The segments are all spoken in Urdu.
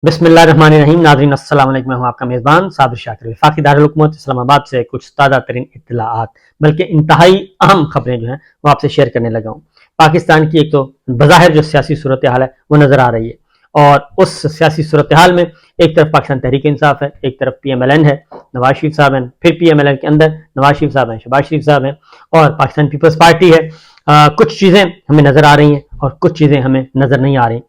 بسم اللہ الرحمن الرحیم. ناظرین السلام علیکم. میں ہوں آپ کا میزبان صابر شاکر. وفاقی دارالحکومت اسلام آباد سے کچھ تازہ ترین اطلاعات بلکہ انتہائی اہم خبریں جو ہیں وہ آپ سے شیئر کرنے لگا ہوں. پاکستان کی ایک تو بظاہر جو سیاسی صورتحال ہے وہ نظر آ رہی ہے، اور اس سیاسی صورتحال میں ایک طرف پاکستان تحریک انصاف ہے، ایک طرف پی ایم ایل این ہے، نواز شریف صاحب ہیں، پھر پی ایم ایل این کے اندر نواز شریف صاحب ہیں، شہباز شریف صاحب ہیں، اور پاکستان پیپلز پارٹی ہے. کچھ چیزیں ہمیں نظر آ رہی ہیں اور کچھ چیزیں ہمیں نظر نہیں آ رہی.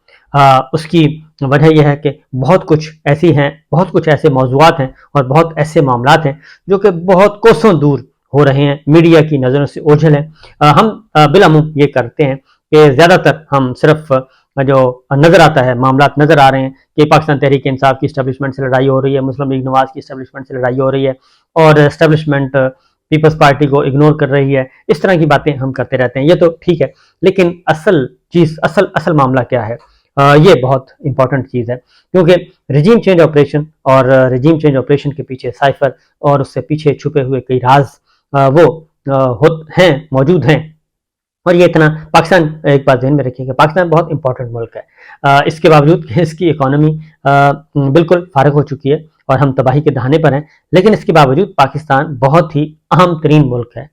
اس کی وجہ یہ ہے کہ بہت کچھ ایسے موضوعات ہیں اور بہت ایسے معاملات ہیں جو کہ بہت کوسوں دور ہو رہے ہیں، میڈیا کی نظروں سے اوجھل ہیں. ہم بالعموم یہ کرتے ہیں کہ زیادہ تر ہم صرف جو نظر آتا ہے معاملات نظر آ رہے ہیں کہ پاکستان تحریک انصاف کی اسٹیبلشمنٹ سے لڑائی ہو رہی ہے، مسلم لیگ نواز کی اسٹیبلشمنٹ سے لڑائی ہو رہی ہے، اور اسٹیبلشمنٹ پیپلز پارٹی کو اگنور کر رہی ہے. اس طرح کی باتیں ہم کرتے رہتے ہیں. یہ تو ٹھیک ہے، لیکن اصل معاملہ کیا ہے؟ یہ بہت امپورٹنٹ چیز ہے، کیونکہ رجیم چینج آپریشن کے پیچھے سائفر اور اس سے پیچھے چھپے ہوئے کئی راز موجود ہیں. اور یہ اتنا پاکستان، ایک بات ذہن میں رکھیے کہ پاکستان بہت امپورٹنٹ ملک ہے. اس کے باوجود کہ اس کی اکانومی بالکل فارغ ہو چکی ہے اور ہم تباہی کے دہانے پر ہیں، لیکن اس کے باوجود پاکستان بہت ہی اہم ترین ملک ہے.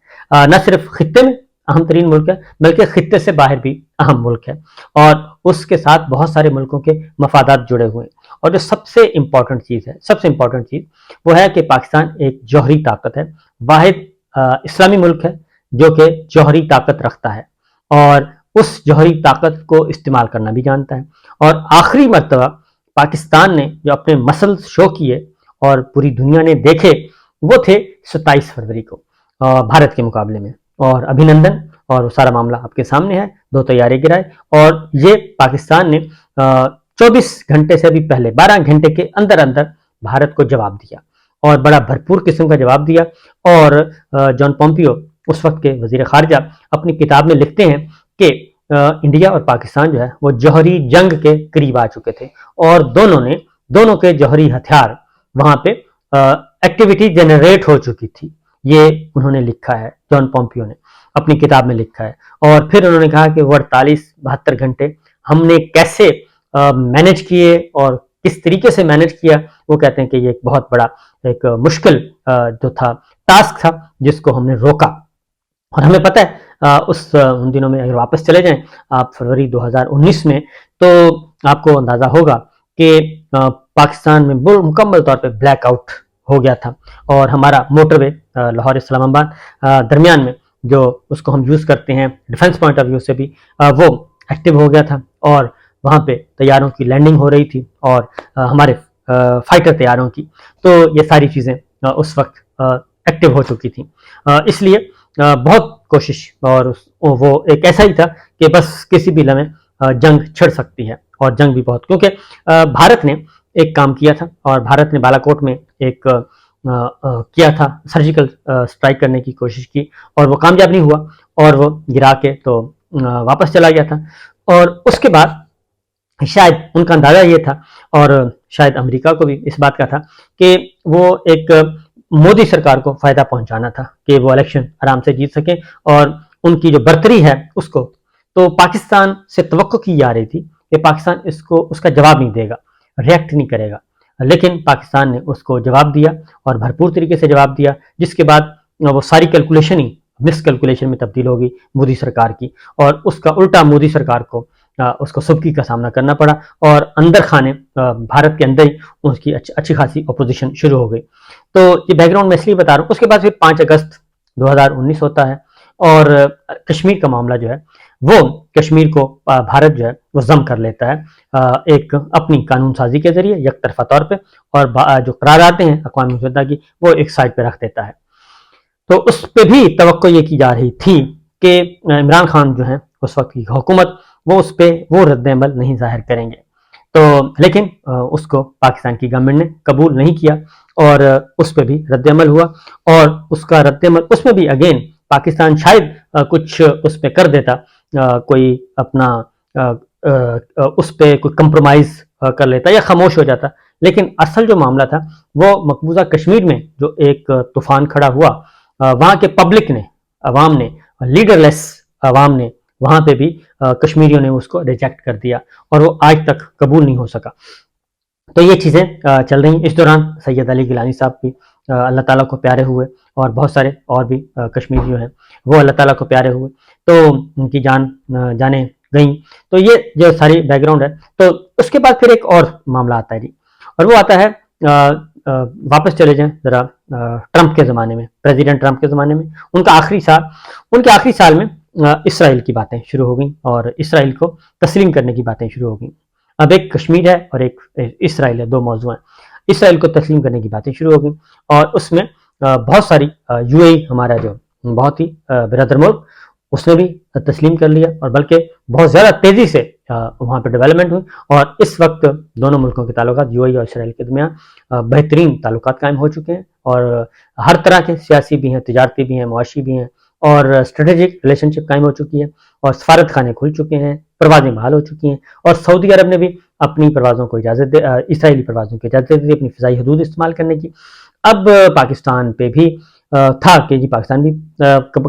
نہ صرف خطے میں اہم ترین ملک ہے بلکہ خطے سے باہر بھی اہم ملک ہے، اور اس کے ساتھ بہت سارے ملکوں کے مفادات جڑے ہوئے ہیں. اور جو سب سے امپورٹنٹ چیز وہ ہے کہ پاکستان ایک جوہری طاقت ہے، واحد اسلامی ملک ہے جو کہ جوہری طاقت رکھتا ہے اور اس جوہری طاقت کو استعمال کرنا بھی جانتا ہے. اور آخری مرتبہ پاکستان نے جو اپنے مسلز شو کیے اور پوری دنیا نے دیکھے وہ تھے 27 فروری کو بھارت کے مقابلے میں. اور ابھینندن، اور وہ سارا معاملہ آپ کے سامنے ہے. 2 طیارے گرائے اور یہ پاکستان نے 24 گھنٹے سے بھی پہلے 12 گھنٹے کے اندر بھارت کو جواب دیا، اور بڑا بھرپور قسم کا جواب دیا. اور جان پومپیو اس وقت کے وزیر خارجہ اپنی کتاب میں لکھتے ہیں کہ انڈیا اور پاکستان جو ہے وہ جوہری جنگ کے قریب آ چکے تھے، اور دونوں کے جوہری ہتھیار وہاں پہ ایکٹیویٹی جنریٹ ہو چکی تھی. یہ انہوں نے لکھا ہے، جان پومپیو نے اپنی کتاب میں لکھا ہے. اور پھر انہوں نے کہا کہ وہ 48-72 گھنٹے ہم نے کیسے مینج کیے اور کس طریقے سے مینج کیا. وہ کہتے ہیں کہ یہ ایک بہت بڑا ایک مشکل جو تھا ٹاسک تھا جس کو ہم نے روکا. اور ہمیں پتہ ہے ان دنوں میں اگر واپس چلے جائیں آپ فروری 2019 میں، تو آپ کو اندازہ ہوگا کہ پاکستان میں مکمل طور پہ بلیک آؤٹ ہو گیا تھا، اور ہمارا موٹر وے لاہور اسلام آباد درمیان میں جو اس کو ہم یوز کرتے ہیں ڈیفنس پوائنٹ آف ویو سے بھی وہ ایکٹیو ہو گیا تھا، اور وہاں پہ طیاروں کی لینڈنگ ہو رہی تھی اور ہمارے فائٹر طیاروں کی. تو یہ ساری چیزیں اس وقت ایکٹیو ہو چکی تھیں. اس لیے بہت کوشش، اور وہ ایک ایسا ہی تھا کہ بس کسی بھی لمحے جنگ چھڑ سکتی ہے، اور جنگ بھی بہت، کیونکہ بھارت نے ایک کام کیا تھا، اور بھارت نے بالا کوٹ میں ایک کیا تھا سرجیکل سٹرائک کرنے کی کوشش کی، اور وہ کامیاب نہیں ہوا، اور وہ گرا کے تو واپس چلا گیا تھا. اور اس کے بعد شاید ان کا اندازہ یہ تھا، اور شاید امریکہ کو بھی اس بات کا تھا کہ وہ ایک مودی سرکار کو فائدہ پہنچانا تھا کہ وہ الیکشن آرام سے جیت سکیں، اور ان کی جو برتری ہے اس کو تو پاکستان سے توقع کی جا رہی تھی کہ پاکستان اس کا جواب نہیں دے گا، ریئیکٹ نہیں کرے گا. لیکن پاکستان نے اس کو جواب دیا، اور بھرپور طریقے سے جواب دیا، جس کے بعد وہ ساری کیلکولیشن ہی مس کیلکولیشن میں تبدیل ہوگی مودی سرکار کی، اور اس کا الٹا مودی سرکار کو اس کو سبکی کا سامنا کرنا پڑا، اور اندر خانے بھارت کے اندر ہی اس کی اچھی خاصی اپوزیشن شروع ہو گئی. تو یہ بیک گراؤنڈ میں اس لیے بتا رہا ہوں. اس کے بعد پھر 5 اگست 2019 ہوتا ہے، اور کشمیر کا معاملہ جو ہے وہ کشمیر کو بھارت جو ہے وہ ضم کر لیتا ہے ایک اپنی قانون سازی کے ذریعے یک طرفہ طور پہ، اور جو قراردادیں ہیں اقوام متحدہ کی وہ ایک سائڈ پہ رکھ دیتا ہے. تو اس پہ بھی توقع یہ کی جا رہی تھی کہ عمران خان جو ہیں اس وقت کی حکومت وہ رد عمل نہیں ظاہر کریں گے. تو لیکن اس کو پاکستان کی گورنمنٹ نے قبول نہیں کیا، اور اس پہ بھی رد عمل ہوا. اور اس کا رد عمل اس میں بھی اگین پاکستان شاید کچھ اس پہ کر دیتا، کوئی اپنا اس پہ کوئی کمپرومائز کر لیتا یا خاموش ہو جاتا. لیکن اصل جو معاملہ تھا وہ مقبوضہ کشمیر میں جو ایک طوفان کھڑا ہوا، وہاں کے پبلک نے، عوام نے، لیڈر لیس عوام نے وہاں پہ بھی کشمیریوں نے اس کو ریجیکٹ کر دیا، اور وہ آج تک قبول نہیں ہو سکا. تو یہ چیزیں چل رہی ہیں. اس دوران سید علی گیلانی صاحب بھی اللہ تعالیٰ کو پیارے ہوئے، اور بہت سارے اور بھی کشمیری جو ہیں وہ اللہ تعالیٰ کو پیارے ہوئے، تو ان کی جانیں گئیں. تو یہ جو ساری بیک گراؤنڈ ہے. تو اس کے بعد پھر ایک اور معاملہ آتا ہے جی، اور وہ آتا ہے واپس چلے جائیں ذرا ٹرمپ کے زمانے میں، پریزیڈنٹ ٹرمپ کے زمانے میں. ان کے آخری سال میں اسرائیل کی باتیں شروع ہو گئیں، اور اسرائیل کو تسلیم کرنے کی باتیں شروع ہو گئیں. اب ایک کشمیر ہے اور ایک اسرائیل ہے، دو موضوع ہیں. اسرائیل کو تسلیم کرنے کی باتیں شروع ہو گئیں، اور اس میں بہت ساری یو اے ای ہمارا جو بہت ہی برادر ملک، اس نے بھی تسلیم کر لیا، اور بلکہ بہت زیادہ تیزی سے وہاں پہ ڈیولپمنٹ ہوئی. اور اس وقت دونوں ملکوں کے تعلقات یو اے ای اور اسرائیل کے درمیان بہترین تعلقات قائم ہو چکے ہیں، اور ہر طرح کے سیاسی بھی ہیں، تجارتی بھی ہیں، معاشی بھی ہیں، اور اسٹریٹجک ریلیشن شپ قائم ہو چکی ہے، اور سفارت خانے کھل چکے ہیں، پروازیں بحال ہو چکی ہیں. اور سعودی عرب نے بھی اپنی پروازوں کو اجازت دے، اسرائیلی پروازوں کی اجازت دے دی اپنی فضائی حدود استعمال کرنے کی. اب پاکستان پہ بھی تھا کہ جی پاکستان بھی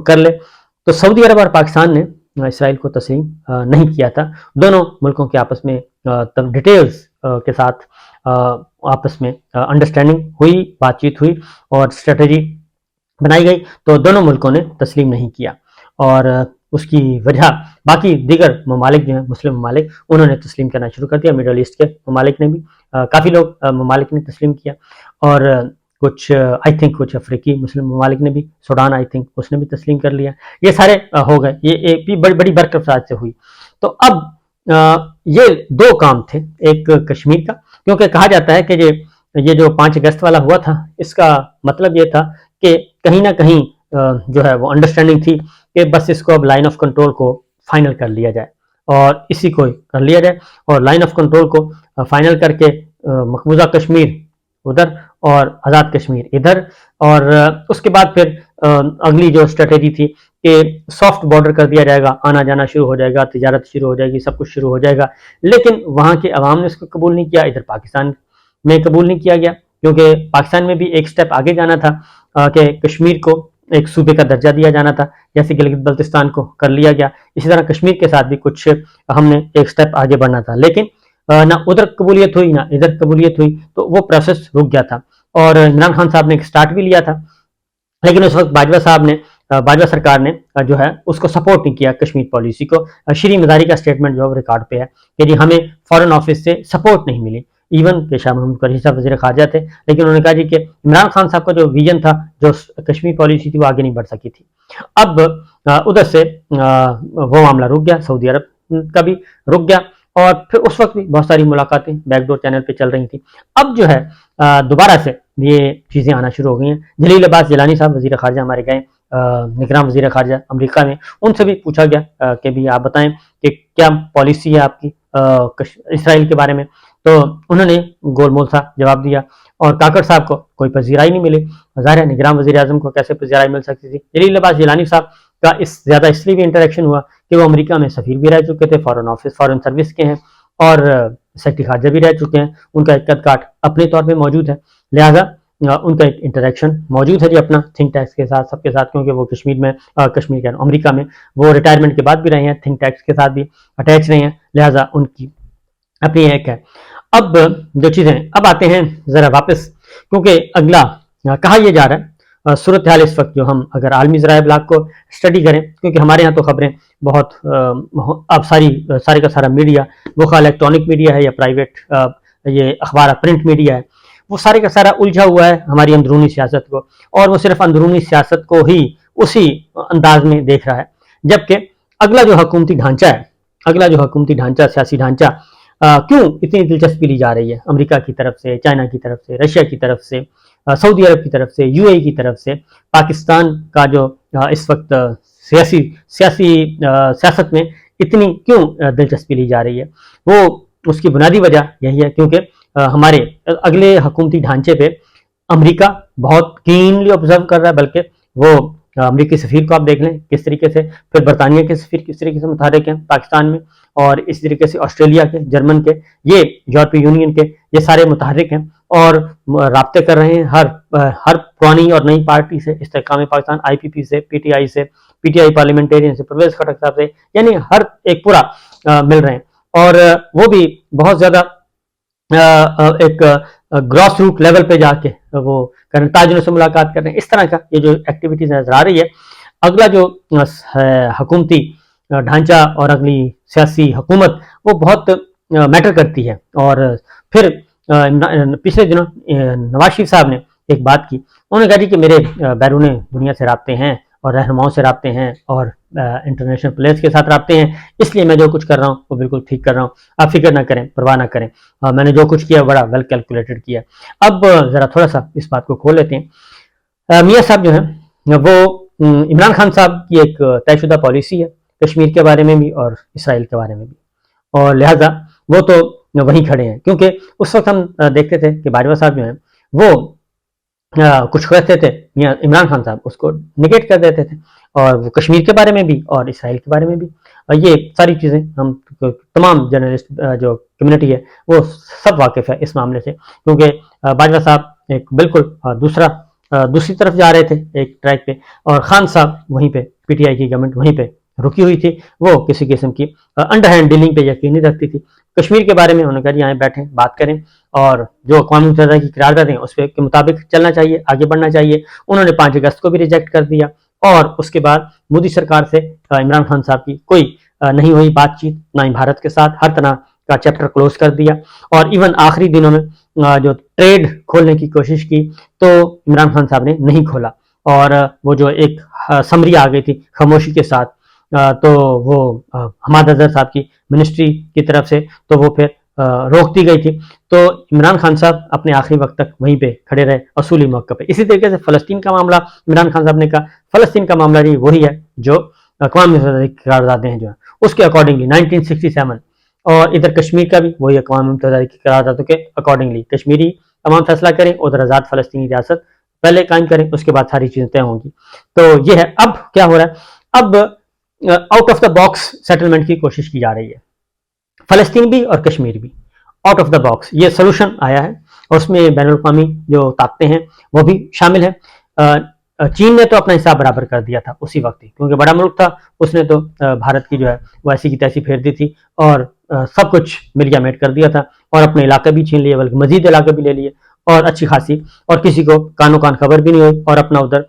کر لے. تو سعودی عرب اور پاکستان نے اسرائیل کو تسلیم نہیں کیا تھا. دونوں ملکوں کے آپس میں ڈیٹیلز کے ساتھ آپس میں انڈرسٹینڈنگ ہوئی، بات چیت ہوئی، اور اسٹریٹجی بنائی گئی. تو دونوں ملکوں نے تسلیم نہیں کیا، اور اس کی وجہ باقی دیگر ممالک جو ہیں، مسلم ممالک، انہوں نے تسلیم کرنا شروع کر دیا. مڈل ایسٹ کے ممالک نے بھی، کافی لوگ ممالک نے تسلیم کیا، اور کچھ آئی تھنک کچھ افریقی مسلم ممالک نے بھی، سوڈان آئی تھنک اس نے بھی تسلیم کر لیا. یہ سارے ہو گئے، یہ بھی بڑی بڑی برکت سے ہوئی. تو اب یہ دو کام تھے، ایک کشمیر کا، کیونکہ کہا جاتا ہے کہ یہ جو 5 اگست والا ہوا تھا، اس کا مطلب یہ تھا کہ کہیں نہ کہیں جو ہے وہ انڈرسٹینڈنگ تھی کہ بس اس کو اب لائن آف کنٹرول کو فائنل کر لیا جائے، اور اسی کو کر لیا جائے، اور لائن آف کنٹرول کو فائنل کر کے مقبوضہ کشمیر ادھر اور آزاد کشمیر ادھر. اور اس کے بعد پھر اگلی جو اسٹریٹجی تھی کہ سافٹ بارڈر کر دیا جائے گا، آنا جانا شروع ہو جائے گا، تجارت شروع ہو جائے گی، سب کچھ شروع ہو جائے گا. لیکن وہاں کے عوام نے اس کو قبول نہیں کیا، ادھر پاکستان میں قبول نہیں کیا گیا، کیونکہ پاکستان میں بھی ایک سٹیپ آگے جانا تھا کہ کشمیر کو ایک صوبے کا درجہ دیا جانا تھا، جیسے گلگت بلتستان کو کر لیا گیا. اسی طرح کشمیر کے ساتھ بھی کچھ ہم نے ایک سٹیپ آگے بڑھنا تھا، لیکن نہ ادھر قبولیت ہوئی نہ ادھر قبولیت ہوئی. تو وہ پروسیس رک گیا تھا، اور عمران خان صاحب نے ایک سٹارٹ بھی لیا تھا، لیکن اس وقت باجوہ سرکار نے جو ہے اس کو سپورٹ نہیں کیا کشمیر پالیسی کو. شری مزاری کا سٹیٹمنٹ جو ریکارڈ پہ ہے کہ جی ہمیں فارن آفس سے سپورٹ نہیں ملی، ایون کہ شاہ محمود قریشی صاحب وزیر خارجہ تھے، لیکن انہوں نے کہا جی کہ عمران خان صاحب کا جو ویژن تھا، جو کشمیر پالیسی تھی، وہ آگے نہیں بڑھ سکی تھی. اب ادھر سے وہ معاملہ رک گیا، سعودی عرب کا بھی رک گیا، اور پھر اس وقت بھی بہت ساری ملاقاتیں بیک ڈور چینل پہ چل رہی تھیں. اب جو ہے دوبارہ سے یہ چیزیں آنا شروع ہو گئی ہیں. جلیل عباس جیلانی صاحب وزیر خارجہ ہمارے گئے، نگراں وزیر خارجہ امریکہ میں، ان سے بھی پوچھا گیا کہ بھی آپ بتائیں کہ کیا پالیسی ہے آپ کی اسرائیل کے بارے میں. تو انہوں نے گول مول سا جواب دیا، اور کاکڑ صاحب کو کوئی پذیرائی نہیں ملی. ظاہر ہے نگراں وزیر اعظم کو کیسے پذیرائی مل سکتی تھی. جلیل عباس جیلانی صاحب کا زیادہ اس لیے بھی انٹریکشن ہوا کہ وہ امریکہ میں سفیر بھی رہ چکے تھے، فارن آفس فارن سروس کے ہیں، اور سیکرٹری خارجہ بھی رہ چکے ہیں. ان کا ایک قد کاٹ اپنے طور پہ موجود ہے، لہٰذا ان کا ایک انٹریکشن موجود ہے جی اپنا تھنک ٹینکس کے ساتھ، سب کے ساتھ، کیونکہ وہ امریکہ میں وہ ریٹائرمنٹ کے بعد بھی رہے ہیں، تھنک ٹینکس کے ساتھ بھی اٹیچ رہے ہیں، لہٰذا ان کی اپنی ایک ہے. اب جو چیزیں اب آتے ہیں ذرا واپس، کیونکہ اگلا کہا یہ جا رہا ہے صورتحال اس وقت جو ہم اگر عالمی ذرائع ابلاغ کو اسٹڈی کریں، کیونکہ ہمارے ہاں تو خبریں بہت اب سارے کا سارا میڈیا، وہ خواہ الیکٹرانک میڈیا ہے یا پرائیویٹ یہ اخبار پرنٹ میڈیا ہے، وہ سارے کا سارا الجھا ہوا ہے ہماری اندرونی سیاست کو، اور وہ صرف اندرونی سیاست کو ہی اسی انداز میں دیکھ رہا ہے. جبکہ اگلا جو حکومتی ڈھانچہ سیاسی ڈھانچہ کیوں اتنی دلچسپی لی جا رہی ہے امریکہ کی طرف سے، چائنا کی طرف سے، رشیا کی طرف سے، سعودی عرب کی طرف سے، یو اے ای کی طرف سے، پاکستان کا جو اس وقت سیاست میں اتنی کیوں دلچسپی لی جا رہی ہے، وہ اس کی بنیادی وجہ یہی ہے کیونکہ ہمارے اگلے حکومتی ڈھانچے پہ امریکہ بہت کینلی آبزرو کر رہا ہے. بلکہ وہ امریکی سفیر کو آپ دیکھ لیں کس طریقے سے، پھر برطانیہ کے سفیر کس طریقے سے متحرک ہیں پاکستان میں، اور اس طریقے سے آسٹریلیا کے، جرمن کے، یہ یورپی یونین کے، یہ سارے متحرک ہیں اور رابطے کر رہے ہیں ہر پرانی اور نئی پارٹی سے، استحکام پاکستان، آئی پی پی سے، پی ٹی آئی پارلیمنٹیرین سے، پرویز خٹک صاحب سے، یعنی ہر ایک پورا مل رہے ہیں. اور وہ بھی بہت زیادہ ایک گراس روٹ لیول پہ جا کے وہ تاجروں سے ملاقات کر رہے ہیں. اس طرح کا یہ جو ایکٹیویٹیز نظر آ رہی ہے. اگلا جو حکومتی ڈھانچہ اور اگلی سیاسی حکومت وہ بہت میٹر کرتی ہے. اور پھر پچھلے دنوں نواز شریف صاحب نے ایک بات کی. انہوں نے کہا جی کہ میرے بیرون دنیا سے رابطے ہیں اور رہنماؤں سے رابطے ہیں اور انٹرنیشنل پلیئرس کے ساتھ رابطے ہیں, اس لیے میں جو کچھ کر رہا ہوں وہ بالکل ٹھیک کر رہا ہوں, آپ فکر نہ کریں, پرواہ نہ کریں, میں نے جو کچھ کیا بڑا ویل کیلکولیٹڈ کیا. اب ذرا تھوڑا سا اس بات کو کھول لیتے ہیں. میاں صاحب جو ہیں وہ عمران خان صاحب کی ایک طے شدہ پالیسی ہے کشمیر کے بارے میں بھی اور اسرائیل کے بارے میں بھی, اور لہٰذا وہ تو وہیں کھڑے ہیں. کیونکہ اس وقت ہم دیکھتے تھے کہ باجوہ صاحب جو ہیں وہ کچھ کہتے تھے, عمران خان صاحب اس کو نگیٹ کر دیتے تھے, اور وہ کشمیر کے بارے میں بھی اور اسرائیل کے بارے میں بھی. یہ ساری چیزیں ہم تمام جرنلسٹ جو کمیونٹی ہے وہ سب واقف ہے اس معاملے سے, کیونکہ باجوہ صاحب ایک بالکل دوسری طرف جا رہے تھے ایک ٹریک پہ, اور خان صاحب وہیں پہ پی ٹی آئی کی گورنمنٹ وہیں پہ رکی ہوئی تھی. وہ کسی قسم کی انڈر ہینڈ ڈیلنگ پہ یقین نہیں رکھتی تھی. کشمیر کے بارے میں انہوں نے کہا یہاں بیٹھیں بات کریں, اور جو اقوام متحدہ کی قراردادیں اس کے مطابق چلنا چاہیے, آگے بڑھنا چاہیے. انہوں نے 5 اگست کو بھی ریجیکٹ کر دیا, اور اس کے بعد مودی سرکار سے عمران خان صاحب کی کوئی نہیں ہوئی بات چیت, نہ ہی بھارت کے ساتھ, ہر طرح کا چیپٹر کلوز کر دیا. اور ایون آخری دنوں میں جو ٹریڈ کھولنے کی کوشش کی تو عمران خان صاحب نے نہیں کھولا, اور وہ جو ایک سمری آ گئی تھی خاموشی کے ساتھ, تو وہ حماد اظہر صاحب کی منسٹری کی طرف سے تو وہ پھر روک دی گئی تھی. تو عمران خان صاحب اپنے آخری وقت تک وہیں پہ کھڑے رہے اصولی موقع پہ. اسی طریقے سے فلسطین کا معاملہ عمران خان صاحب نے کہا فلسطین کا معاملہ بھی وہی ہے جو اقوام متحدہ کی قراردادیں ہیں جو ہیں اس کے اکارڈنگلی 1967, اور ادھر کشمیر کا بھی وہی اقوام متحدہ کی قراردادوں کے اکارڈنگلی کشمیری عوام فیصلہ کریں, ادھر آزاد فلسطینی ریاست پہلے قائم کریں, اس کے بعد ساری چیزیں طے ہوں گی. تو یہ ہے. اب کیا ہو رہا ہے, اب out of the box settlement کی کوشش کی جا رہی ہے. فلسطین بھی اور کشمیر بھی آؤٹ آف دا باکس یہ سولوشن آیا ہے, اور اس میں بین الاقوامی جو طاقتیں ہیں وہ بھی شامل ہیں. چین نے تو اپنا حساب برابر کر دیا تھا اسی وقت ہی, کیونکہ بڑا ملک تھا, اس نے تو بھارت کی جو ہے وہ ایسی کی تیسی پھیر دی تھی اور سب کچھ ملیا میٹ کر دیا تھا, اور اپنے علاقے بھی چھین لیے, بلکہ مزید علاقے بھی لے لیے, اور اچھی خاصی, اور کسی کو کانوں کان خبر بھی نہیں ہوئی, اور اپنا ادھر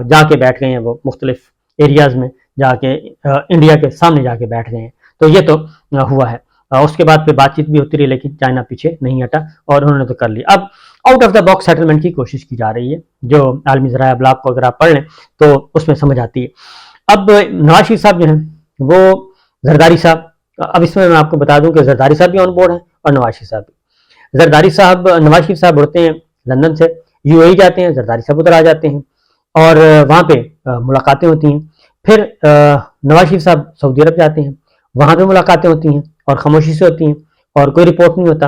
جا کے بیٹھ گئے ہیں وہ مختلف ایریاز میں جا کے, انڈیا کے سامنے جا کے بیٹھ گئے ہیں. تو یہ تو ہوا ہے. اس کے بعد پھر بات چیت بھی ہوتی رہی, لیکن چائنا پیچھے نہیں ہٹا اور انہوں نے تو کر لیا. اب out of the box settlement کی کوشش کی جا رہی ہے, جو عالمی ذرائع ابلاغ کو اگر آپ پڑھ لیں تو اس میں سمجھ آتی ہے. اب نواز شریف صاحب جو ہیں وہ زرداری صاحب, اب اس میں آپ کو بتا دوں کہ زرداری صاحب بھی آن بورڈ ہیں اور نواز شریف صاحب بھی. نواز شریف صاحب اڑتے ہیں لندن سے, یو اے ای جاتے ہیں, زرداری صاحب ادھر آ جاتے ہیں, اور وہاں پہ ملاقاتیں ہوتی ہیں. پھر نواز شریف صاحب سعودی عرب جاتے ہیں, وہاں پہ ملاقاتیں ہوتی ہیں اور خاموشی سے ہوتی ہیں اور کوئی رپورٹ نہیں ہوتا.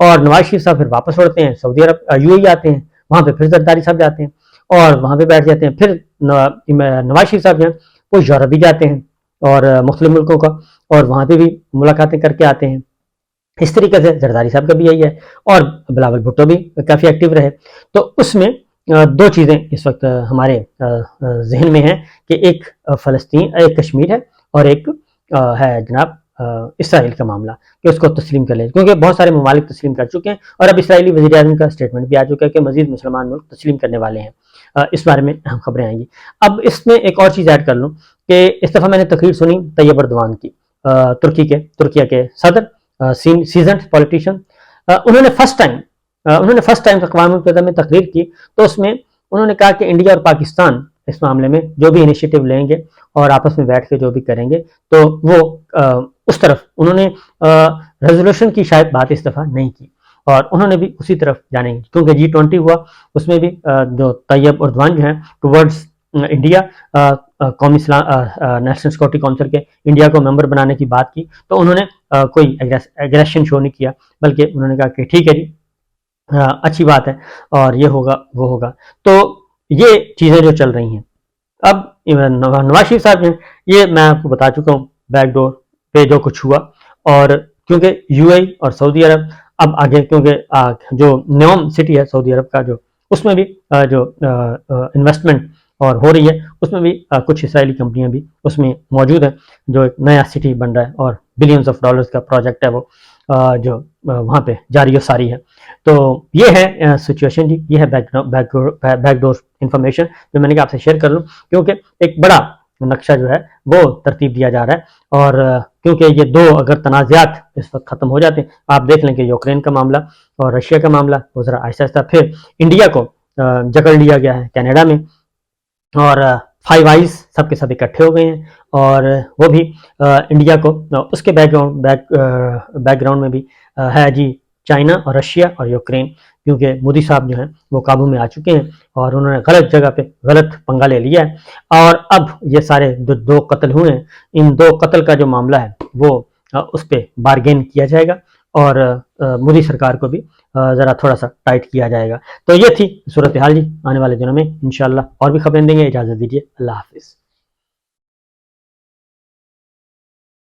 اور نواز شریف صاحب پھر واپس اڑتے ہیں سعودی عرب, یو اے ای آتے ہیں, وہاں پہ پھر زرداری صاحب جاتے ہیں اور وہاں پہ بیٹھ جاتے ہیں. پھر نواز شریف صاحب جو ہیں وہ یورپ بھی جاتے ہیں اور مختلف ملکوں کا, اور وہاں پہ بھی ملاقاتیں کر کے آتے ہیں. اس طریقے سے زرداری صاحب کا بھی یہی ہے, اور بلاول بھٹو بھی کافی ایکٹیو رہے. تو اس میں 2 چیزیں اس وقت ہمارے ذہن میں ہیں کہ ایک فلسطین, ایک کشمیر ہے, اور ایک ہے جناب اسرائیل کا معاملہ کہ اس کو تسلیم کر لیں, کیونکہ بہت سارے ممالک تسلیم کر چکے ہیں, اور اب اسرائیلی وزیر اعظم کا اسٹیٹمنٹ بھی آ چکا ہے کہ مزید مسلمان ملک تسلیم کرنے والے ہیں. اس بارے میں اہم خبریں آئیں گی. اب اس میں ایک اور چیز ایڈ کر لوں کہ اس دفعہ میں نے تقریر سنی طیب اردوان کی, ترکیہ کے صدر, سیزنڈ پولیٹیشین. انہوں نے فرسٹ ٹائم اقوام متحدہ میں تقریر کی, تو اس میں انہوں نے کہا کہ انڈیا اور پاکستان اس معاملے میں جو بھی انیشیٹو لیں گے اور آپس میں بیٹھ کے جو بھی کریں گے تو وہ اس طرف انہوں نے ریزولوشن کی شاید بات اس دفعہ نہیں کی, اور انہوں نے بھی اسی طرف جانے گی, کیونکہ G20 ہوا, اس میں بھی جو طیب اردوان جو ہیں ٹورڈز انڈیا قومی نیشنل سیکورٹی کونسل کے انڈیا کو ممبر بنانے کی بات کی, تو انہوں نے کوئی ایگریشن شو نہیں کیا, بلکہ انہوں نے کہا کہ ٹھیک ہے جی, اچھی بات ہے, اور یہ ہوگا وہ ہوگا. تو یہ چیزیں جو چل رہی ہیں. اب نواز شریف صاحب ہیں, یہ میں آپ کو بتا چکا ہوں بیک ڈور پہ جو کچھ ہوا, اور کیونکہ یو اے اور سعودی عرب اب آگے, کیونکہ جو نیوم سٹی ہے سعودی عرب کا, جو اس میں بھی جو انویسٹمنٹ اور ہو رہی ہے, اس میں بھی کچھ اسرائیلی کمپنیاں بھی اس میں موجود ہیں, جو ایک نیا سٹی بن رہا ہے اور بلینز آف ڈالرز کا پروجیکٹ ہے وہ. جو وہاں پہ جاری و ساری ہے. تو یہ ہے سچویشن جی، یہ ہے بیک ڈور انفارمیشن جو میں نے کہا آپ سے شیئر کر لوں، کیونکہ ایک بڑا نقشہ جو ہے وہ ترتیب دیا جا رہا ہے. اور کیونکہ یہ دو اگر تنازعات اس وقت ختم ہو جاتے ہیں، آپ دیکھ لیں کہ یوکرین کا معاملہ اور رشیا کا معاملہ وہ ذرا آہستہ آہستہ، پھر انڈیا کو جکڑ لیا گیا ہے کینیڈا میں، اور فائیو آئیز سب کے سب اکٹھے ہو گئے ہیں، اور وہ بھی انڈیا کو اس کے بیک گراؤنڈ میں بھی ہے جی چائنا اور رشیا اور یوکرین، کیونکہ مودی صاحب جو ہیں وہ قابو میں آ چکے ہیں اور انہوں نے غلط جگہ پہ غلط پنگا لے لیا ہے. اور اب یہ سارے دو قتل ہوئے ہیں، ان دو قتل کا جو معاملہ ہے وہ اس پہ بارگین کیا جائے گا، اور مودی سرکار کو بھی ذرا تھوڑا سا ٹائٹ کیا جائے گا. تو یہ تھی صورتحال جی. آنے والے دنوں میں انشاءاللہ اور بھی خبریں دیں گے. اجازت دیجیے، اللہ حافظ.